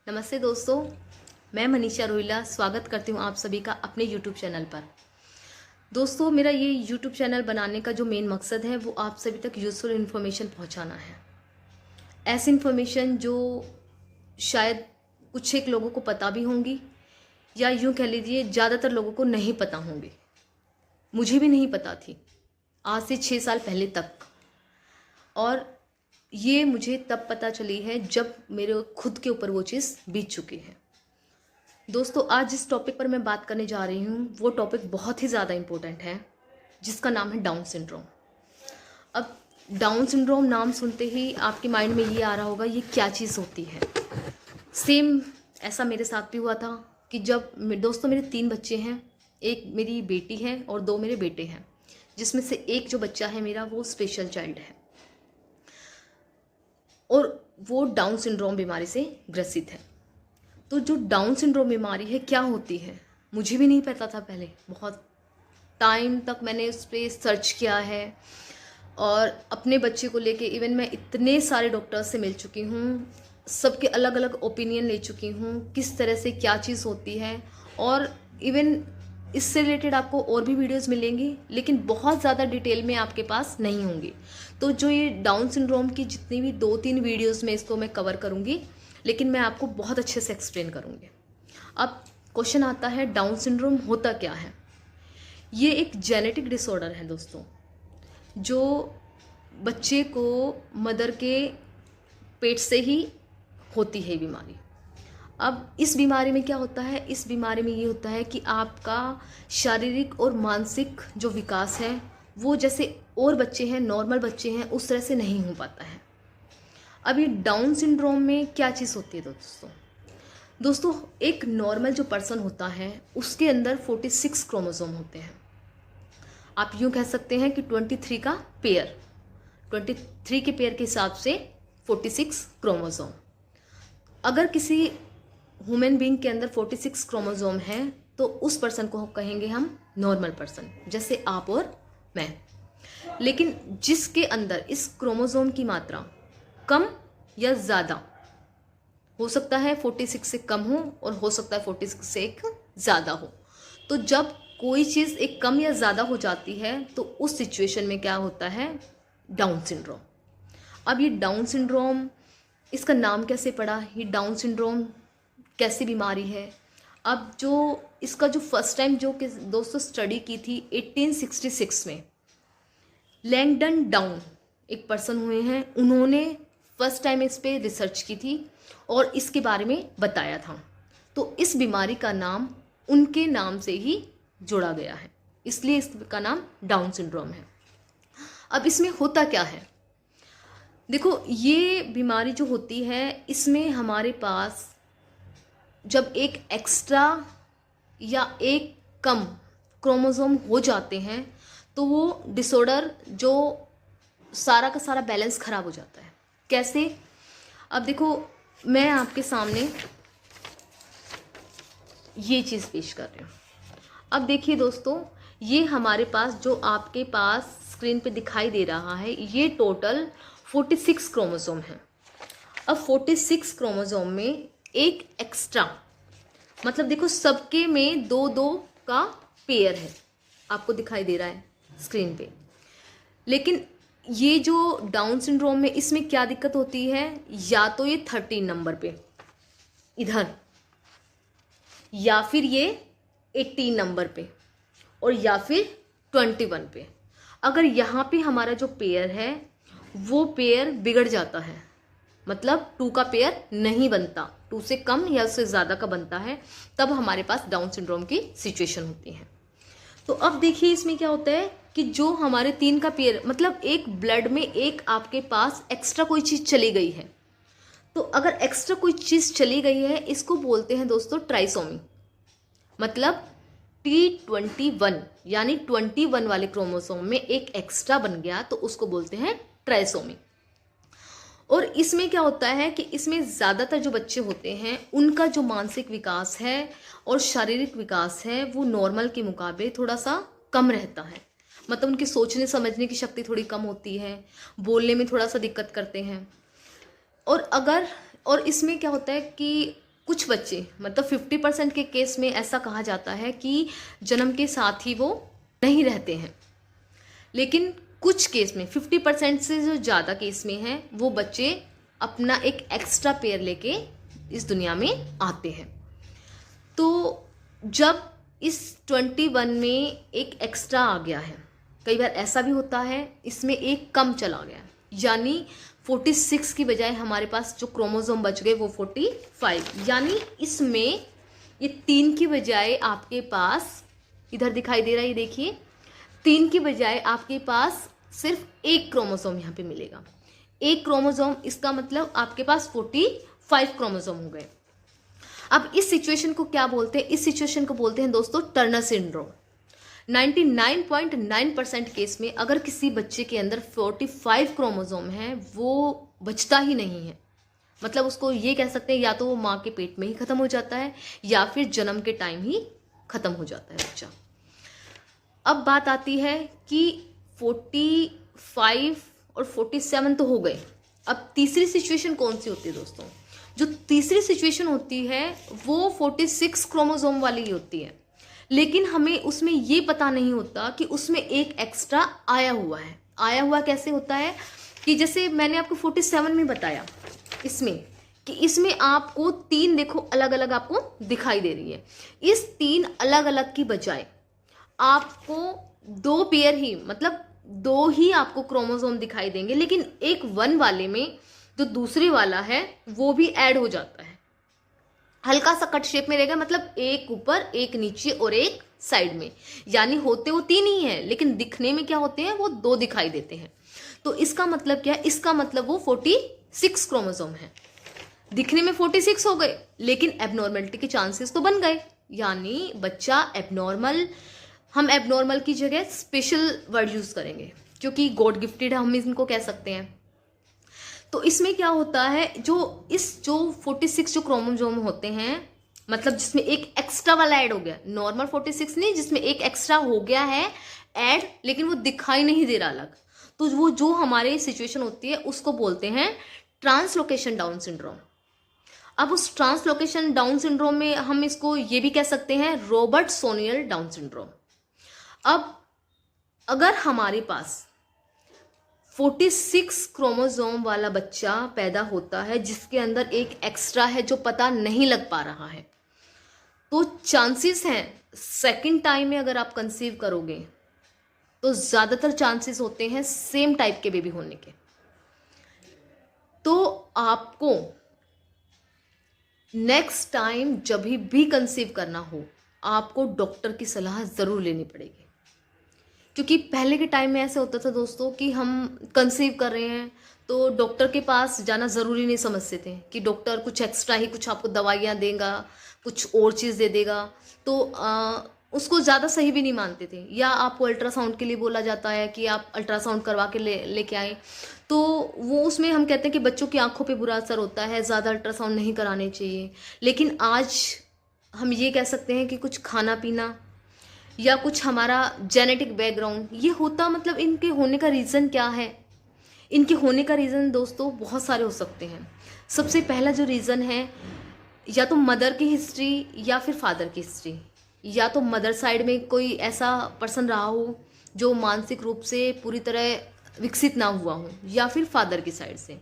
नमस्ते दोस्तों, मैं मनीषा रोहिला स्वागत करती हूँ आप सभी का अपने YouTube चैनल पर। दोस्तों, मेरा ये YouTube चैनल बनाने का जो मेन मकसद है वो आप सभी तक यूज़फुल इन्फॉर्मेशन पहुँचाना है। ऐसी इन्फॉर्मेशन जो शायद कुछ एक लोगों को पता भी होंगी या यूँ कह लीजिए ज़्यादातर लोगों को नहीं पता होंगी। मुझे भी नहीं पता थी आज से 6 साल पहले तक, और ये मुझे तब पता चली है जब मेरे खुद के ऊपर वो चीज़ बीत चुकी है। दोस्तों, आज जिस टॉपिक पर मैं बात करने जा रही हूँ वो टॉपिक बहुत ही ज़्यादा इम्पोर्टेंट है, जिसका नाम है डाउन सिंड्रोम। अब डाउन सिंड्रोम नाम सुनते ही आपके माइंड में ये आ रहा होगा ये क्या चीज़ होती है। सेम ऐसा मेरे साथ भी हुआ था कि जब दोस्तों मेरे 3 बच्चे हैं, एक मेरी बेटी है और 2 मेरे बेटे हैं, जिसमें से एक जो बच्चा है मेरा वो स्पेशल चाइल्ड है और वो डाउन सिंड्रोम बीमारी से ग्रसित है। तो जो डाउन सिंड्रोम बीमारी है क्या होती है मुझे भी नहीं पता था पहले। बहुत टाइम तक मैंने उस पर सर्च किया है और अपने बच्चे को लेके इवन मैं इतने सारे डॉक्टर्स से मिल चुकी हूँ, सबके अलग अलग ओपिनियन ले चुकी हूँ किस तरह से क्या चीज़ होती है, और इवन इससे रिलेटेड आपको और भी वीडियोस मिलेंगी, लेकिन बहुत ज़्यादा डिटेल में आपके पास नहीं होंगी। तो जो ये डाउन सिंड्रोम की जितनी भी 2-3 वीडियोस में इसको मैं कवर करूँगी, लेकिन मैं आपको बहुत अच्छे से एक्सप्लेन करूँगी। अब क्वेश्चन आता है डाउन सिंड्रोम होता क्या है। ये एक जेनेटिक डिसऑर्डर है दोस्तों, जो बच्चे को मदर के पेट से ही होती है बीमारी। अब इस बीमारी में क्या होता है, इस बीमारी में ये होता है कि आपका शारीरिक और मानसिक जो विकास है वो जैसे और बच्चे हैं, नॉर्मल बच्चे हैं, उस तरह से नहीं हो पाता है। अब ये डाउन सिंड्रोम में क्या चीज़ होती है दोस्तों, एक नॉर्मल जो पर्सन होता है उसके अंदर 46 क्रोमोसोम होते हैं। आप यूँ कह सकते हैं कि 23 का पेयर, 23 के पेयर के हिसाब से 46 क्रोमोसोम। अगर किसी ह्यूमन बीइंग के अंदर 46 क्रोमोसोम है तो उस पर्सन को कहेंगे हम नॉर्मल पर्सन, जैसे आप और मैं। लेकिन जिसके अंदर इस क्रोमोसोम की मात्रा कम या ज़्यादा हो सकता है, 46 से कम हो और हो सकता है 46 से एक ज़्यादा हो, तो जब कोई चीज़ एक कम या ज़्यादा हो जाती है तो उस सिचुएशन में क्या होता है, डाउन सिंड्रोम। अब ये डाउन सिंड्रोम, इसका नाम कैसे पड़ा, ये डाउन सिंड्रोम कैसी बीमारी है। अब जो इसका जो फर्स्ट टाइम जो कि दोस्तों स्टडी की थी 1866 में, लैंगडन डाउन एक पर्सन हुए हैं, उन्होंने फर्स्ट टाइम इस पे रिसर्च की थी और इसके बारे में बताया था। तो इस बीमारी का नाम उनके नाम से ही जोड़ा गया है, इसलिए इसका नाम डाउन सिंड्रोम है। अब इसमें होता क्या है, देखो ये बीमारी जो होती है इसमें हमारे पास जब एक एक्स्ट्रा या एक कम क्रोमोसोम हो जाते हैं तो वो डिसऑर्डर जो सारा का सारा बैलेंस खराब हो जाता है। कैसे, अब देखो मैं आपके सामने ये चीज़ पेश कर रही हूँ। अब देखिए दोस्तों, ये हमारे पास जो आपके पास स्क्रीन पे दिखाई दे रहा है ये टोटल 46 क्रोमोसोम है। अब 46 क्रोमोसोम में एक एक्स्ट्रा, मतलब देखो सबके में 2-2 का पेयर है, आपको दिखाई दे रहा है स्क्रीन पे। लेकिन ये जो डाउन सिंड्रोम में इसमें क्या दिक्कत होती है, या तो ये 13 नंबर पे इधर, या फिर ये 18 नंबर पे, और या फिर 21 पे। अगर यहाँ पे हमारा जो पेयर है वो पेयर बिगड़ जाता है, मतलब 2 का पेयर नहीं बनता, 2 से कम या उससे ज़्यादा का बनता है, तब हमारे पास डाउन सिंड्रोम की सिचुएशन होती है। तो अब देखिए इसमें क्या होता है कि जो हमारे 3 का पेयर, मतलब एक ब्लड में एक आपके पास एक्स्ट्रा कोई चीज़ चली गई है, तो अगर एक्स्ट्रा कोई चीज़ चली गई है इसको बोलते हैं दोस्तों ट्राइसोमी, मतलब T21, यानी 21 वाले क्रोमोसोम में एक एक्स्ट्रा बन गया तो उसको बोलते हैं ट्राइसोमी। और इसमें क्या होता है कि इसमें ज़्यादातर जो बच्चे होते हैं उनका जो मानसिक विकास है और शारीरिक विकास है वो नॉर्मल के मुकाबले थोड़ा सा कम रहता है, मतलब उनकी सोचने समझने की शक्ति थोड़ी कम होती है, बोलने में थोड़ा सा दिक्कत करते हैं। और इसमें क्या होता है कि कुछ बच्चे मतलब 50% के केस में ऐसा कहा जाता है कि जन्म के साथ ही वो नहीं रहते हैं, लेकिन कुछ केस में 50% से जो ज़्यादा केस में है वो बच्चे अपना एक एक्स्ट्रा पेयर लेके इस दुनिया में आते हैं। तो जब इस 21 में एक एक्स्ट्रा आ गया है, कई बार ऐसा भी होता है इसमें एक कम चला गया, यानी 46 की बजाय हमारे पास जो क्रोमोसोम बच गए वो 45, यानी इसमें ये 3 की बजाय आपके पास, इधर दिखाई दे रहा है ये देखिए, 3 की बजाय आपके पास सिर्फ एक क्रोमोसोम यहाँ पे मिलेगा। एक क्रोमोसोम, इसका मतलब आपके पास 45 क्रोमोसोम हो गए। अब इस सिचुएशन को क्या बोलते हैं? इस सिचुएशन को बोलते हैं दोस्तों टर्नर सिंड्रोम। 99.9% केस में अगर किसी बच्चे के अंदर 45 क्रोमोसोम है वो बचता ही नहीं है, मतलब उसको ये कह सकते हैं या तो वो माँ के पेट में ही खत्म हो जाता है या फिर जन्म के टाइम ही खत्म हो जाता है बच्चा। अब बात आती है कि 45 और 47 तो हो गए, अब तीसरी सिचुएशन कौन सी होती है दोस्तों? जो तीसरी सिचुएशन होती है वो 46 क्रोमोसोम वाली होती है, लेकिन हमें उसमें ये पता नहीं होता कि उसमें एक एक्स्ट्रा आया हुआ है। आया हुआ कैसे होता है कि जैसे मैंने आपको 47 में बताया इसमें कि इसमें आपको 3 देखो अलग अलग आपको दिखाई दे रही है। इस 3 अलग अलग की बजाय आपको 2 पेयर ही, मतलब 2 ही आपको क्रोमोसोम दिखाई देंगे, लेकिन एक 1 वाले में जो दूसरे वाला है वो भी ऐड हो जाता है, हल्का सा कट शेप में रहेगा, मतलब एक ऊपर एक नीचे और एक साइड में, यानी होते वो 3 ही हैं लेकिन दिखने में क्या होते हैं वो 2 दिखाई देते हैं। तो इसका मतलब क्या है? इसका मतलब वो 46 क्रोमोसोम है। दिखने में 46 हो गए लेकिन एबनॉर्मलिटी के चांसेस तो बन गए, यानी बच्चा एबनॉर्मल, हम एबनॉर्मल की जगह स्पेशल वर्ड यूज करेंगे क्योंकि गॉड गिफ्टेड हम इनको कह सकते हैं। तो इसमें क्या होता है, जो 46 जो क्रोमोसोम होते हैं, मतलब जिसमें एक एक्स्ट्रा वाला ऐड हो गया, नॉर्मल 46 नहीं, जिसमें एक एक्स्ट्रा हो गया है ऐड, लेकिन वो दिखाई नहीं दे रहा अलग, तो वो जो हमारे सिचुएशन होती है उसको बोलते हैं ट्रांसलोकेशन डाउन सिंड्रोम। अब उस ट्रांसलोकेशन डाउन सिंड्रोम में हम इसको ये भी कह सकते हैं रॉबर्टसोनियल डाउन सिंड्रोम। अब अगर हमारे पास 46 क्रोमोसोम वाला बच्चा पैदा होता है जिसके अंदर एक एक्स्ट्रा है जो पता नहीं लग पा रहा है, तो चांसेस हैं सेकंड टाइम में अगर आप कंसीव करोगे तो ज़्यादातर चांसेस होते हैं सेम टाइप के बेबी होने के। तो आपको नेक्स्ट टाइम जब भी कंसीव करना हो आपको डॉक्टर की सलाह ज़रूर लेनी पड़ेगी, क्योंकि पहले के टाइम में ऐसे होता था दोस्तों कि हम कंसीव कर रहे हैं तो डॉक्टर के पास जाना ज़रूरी नहीं समझते थे कि डॉक्टर कुछ एक्स्ट्रा ही कुछ आपको दवाइयाँ देगा, कुछ और चीज़ दे देगा, तो उसको ज़्यादा सही भी नहीं मानते थे। या आपको अल्ट्रासाउंड के लिए बोला जाता है कि आप अल्ट्रासाउंड करवा के लेके आए, तो वो उसमें हम कहते हैं कि बच्चों की आंखों पे बुरा असर होता है, ज़्यादा अल्ट्रासाउंड नहीं कराने चाहिए। लेकिन आज हम ये कह सकते हैं कि कुछ खाना पीना या कुछ हमारा जेनेटिक बैकग्राउंड ये होता, मतलब इनके होने का रीज़न क्या है? इनके होने का रीज़न दोस्तों बहुत सारे हो सकते हैं। सबसे पहला जो रीज़न है, या तो मदर की हिस्ट्री या फिर फादर की हिस्ट्री, या तो मदर साइड में कोई ऐसा पर्सन रहा हो जो मानसिक रूप से पूरी तरह विकसित ना हुआ हो, या फिर फादर की साइड से।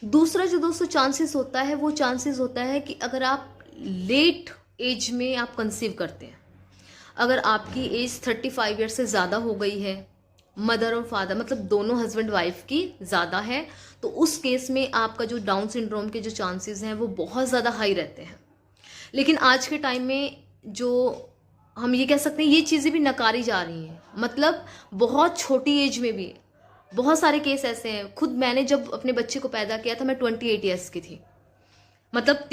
दूसरा जो दोस्तों चांसेस होता है वो चांसेस होता है कि अगर आप लेट एज में आप कंसीव करते हैं, अगर आपकी एज 35 ईयर से ज़्यादा हो गई है, मदर और फादर मतलब दोनों हस्बैंड वाइफ की ज़्यादा है, तो उस केस में आपका जो डाउन सिंड्रोम के जो चांसेस हैं वो बहुत ज़्यादा हाई रहते हैं। लेकिन आज के टाइम में जो हम ये कह सकते हैं ये चीज़ें भी नकारी जा रही हैं, मतलब बहुत छोटी एज में भी बहुत सारे केस ऐसे हैं। खुद मैंने जब अपने बच्चे को पैदा किया था मैं 28 ईयर्स की थी, मतलब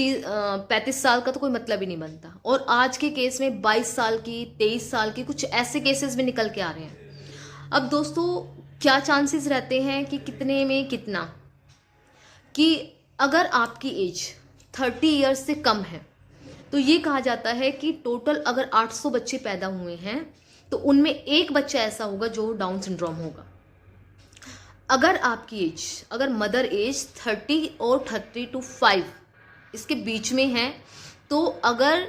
35 साल का तो कोई मतलब ही नहीं बनता, और आज के केस में 22 साल की 23 साल की कुछ ऐसे केसेस भी निकल के आ रहे हैं। अब दोस्तों क्या चांसेस रहते हैं कि कितने में कितना, कि अगर आपकी एज 30 ईयर्स से कम है तो ये कहा जाता है कि टोटल अगर 800 बच्चे पैदा हुए हैं तो उनमें एक बच्चा ऐसा होगा जो डाउन सिंड्रोम होगा। अगर आपकी एज, अगर मदर एज 30 और 30 to 5 इसके बीच में हैं, तो अगर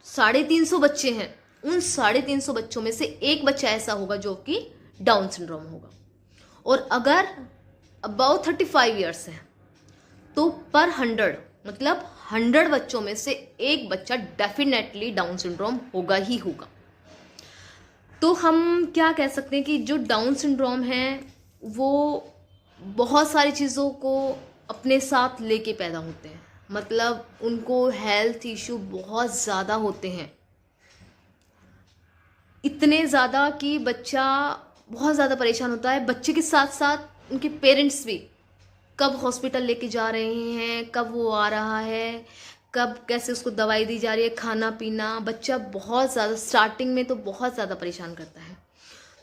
350 बच्चे हैं, उन 350 बच्चों में से एक बच्चा ऐसा होगा जो कि डाउन सिंड्रोम होगा। और अगर अबाउट 35 ईयर्स है तो पर 100 मतलब 100 बच्चों में से एक बच्चा डेफिनेटली डाउन सिंड्रोम होगा ही होगा। तो हम क्या कह सकते हैं कि जो डाउन सिंड्रोम है वो बहुत सारी चीज़ों को अपने साथ लेके पैदा होते हैं, मतलब उनको हेल्थ इशू बहुत ज़्यादा होते हैं, इतने ज़्यादा कि बच्चा बहुत ज़्यादा परेशान होता है। बच्चे के साथ साथ उनके पेरेंट्स भी कब हॉस्पिटल लेके जा रहे हैं, कब वो आ रहा है, कब कैसे उसको दवाई दी जा रही है, खाना पीना, बच्चा बहुत ज़्यादा स्टार्टिंग में तो बहुत ज़्यादा परेशान करता है।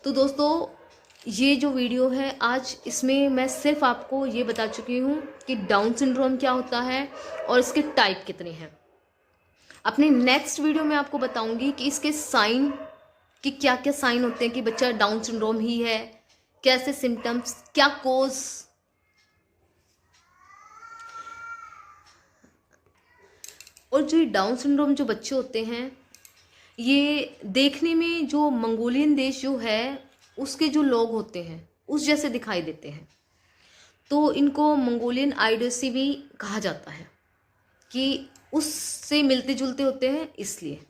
तो दोस्तों ये जो वीडियो है आज, इसमें मैं सिर्फ आपको ये बता चुकी हूँ कि डाउन सिंड्रोम क्या होता है और इसके टाइप कितने हैं। अपने नेक्स्ट वीडियो में आपको बताऊंगी कि इसके साइन, कि क्या क्या साइन होते हैं कि बच्चा डाउन सिंड्रोम ही है, कैसे सिम्टम्स, क्या कोज। और जो डाउन सिंड्रोम जो बच्चे होते हैं, ये देखने में जो मंगोलियन देश जो है उसके जो लोग होते हैं उस जैसे दिखाई देते हैं, तो इनको मंगोलियन आइडेसी भी कहा जाता है कि उससे मिलते जुलते होते हैं इसलिए।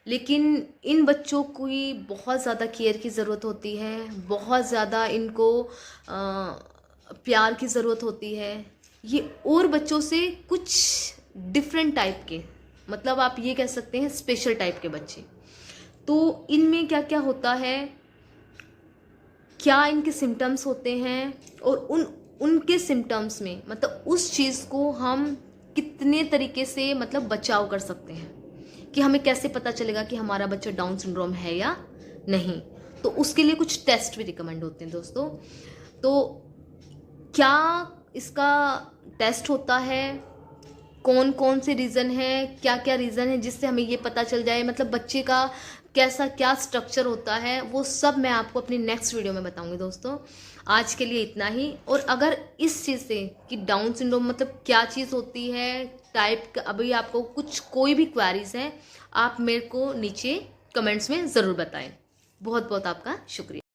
लेकिन इन बच्चों को बहुत ज़्यादा केयर की ज़रूरत होती है, बहुत ज़्यादा इनको प्यार की ज़रूरत होती है। ये और बच्चों से कुछ डिफरेंट टाइप के, मतलब आप ये कह सकते हैं स्पेशल टाइप के बच्चे। तो इनमें क्या क्या होता है, क्या इनके सिम्टम्स होते हैं, और उनके सिम्टम्स में मतलब उस चीज़ को हम कितने तरीके से मतलब बचाव कर सकते हैं, कि हमें कैसे पता चलेगा कि हमारा बच्चा डाउन सिंड्रोम है या नहीं। तो उसके लिए कुछ टेस्ट भी रिकमेंड होते हैं दोस्तों। तो क्या इसका टेस्ट होता है, कौन कौन से रीज़न है, क्या क्या रीज़न है जिससे हमें ये पता चल जाए, मतलब बच्चे का कैसा क्या स्ट्रक्चर होता है, वो सब मैं आपको अपनी नेक्स्ट वीडियो में बताऊंगी दोस्तों। आज के लिए इतना ही। और अगर इस चीज़ से कि डाउन सिंड्रोम मतलब क्या चीज़ होती है, टाइप का, अभी आपको कुछ कोई भी क्वेरीज है, आप मेरे को नीचे कमेंट्स में ज़रूर बताएं। बहुत बहुत आपका शुक्रिया।